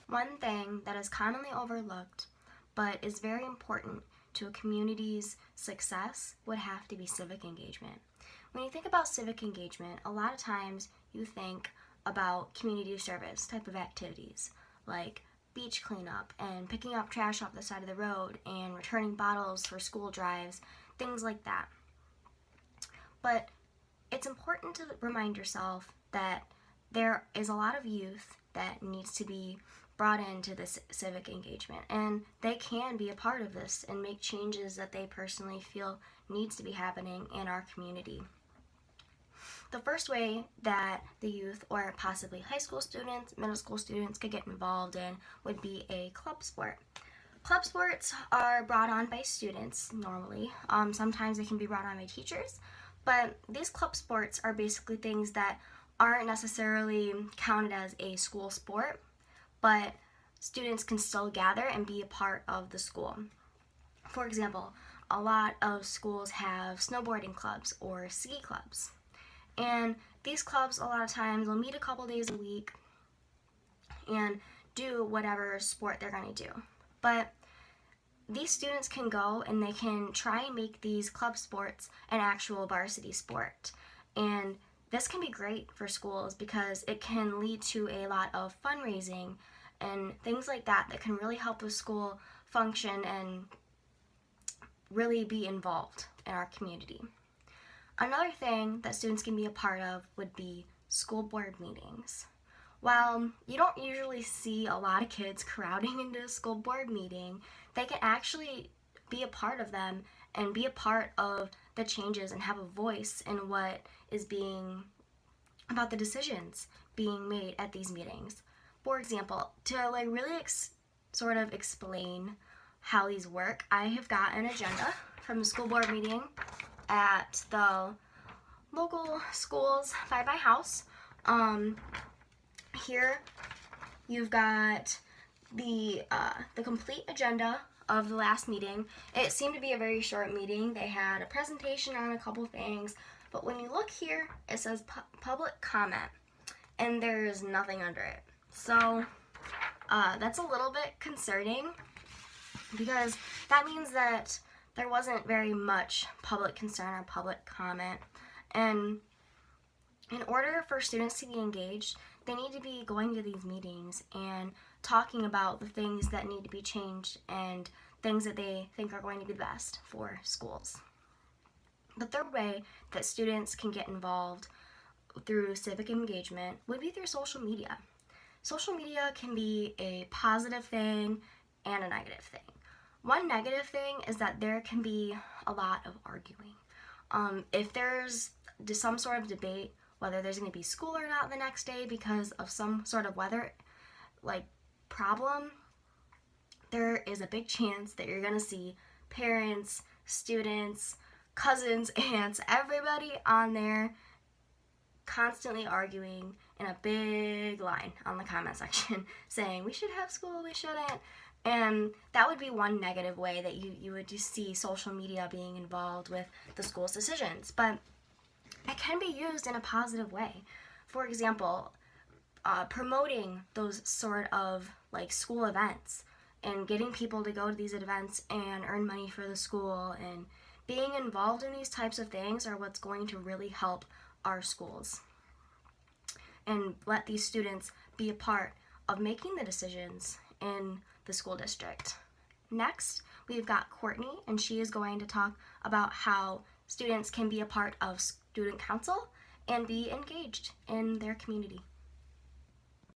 One thing that is commonly overlooked but is very important to a community's success would have to be civic engagement. When you think about civic engagement, a lot of times you think about community service type of activities like beach cleanup and picking up trash off the side of the road and returning bottles for school drives, things like that. But it's important to remind yourself that there is a lot of youth that needs to be brought into this civic engagement, and they can be a part of this and make changes that they personally feel needs to be happening in our community. The first way that the youth, or possibly high school students, middle school students, could get involved in would be a club sport. Club sports are brought on by students normally. Sometimes they can be brought on by teachers, but these club sports are basically things that aren't necessarily counted as a school sport, but students can still gather and be a part of the school. For example, a lot of schools have snowboarding clubs or ski clubs. And these clubs a lot of times will meet a couple days a week and do whatever sport they're going to do. But these students can go and they can try and make these club sports an actual varsity sport. And this can be great for schools because it can lead to a lot of fundraising and things like that that can really help the school function and really be involved in our community. Another thing that students can be a part of would be school board meetings. While you don't usually see a lot of kids crowding into a school board meeting, they can actually be a part of them and be a part of the changes and have a voice in what is being, about the decisions being made at these meetings. For example, to really sort of explain how these work, I have got an agenda from the school board meeting at the local schools by my house. Here you've got the complete agenda of the last meeting. It seemed to be a very short meeting. They had a presentation on a couple things, but when you look here, it says public comment, and there's nothing under it. So that's a little bit concerning because that means that there wasn't very much public concern or public comment. And in order for students to be engaged, they need to be going to these meetings and talking about the things that need to be changed and things that they think are going to be best for schools. The third way that students can get involved through civic engagement would be through social media. Social media can be a positive thing and a negative thing. One negative thing is that there can be a lot of arguing. If there's some sort of debate, whether there's going to be school or not the next day because of some sort of weather problem, there is a big chance that you're going to see parents, students, cousins, aunts, everybody on there constantly arguing in a big line on the comment section saying we should have school, we shouldn't. And that would be one negative way that you would just see social media being involved with the school's decisions. But it can be used in a positive way. For example, promoting those sort of school events and getting people to go to these events and earn money for the school and being involved in these types of things are what's going to really help our schools and let these students be a part of making the decisions in the school district. Next, we've got Courtney, and she is going to talk about how students can be a part of student council and be engaged in their community.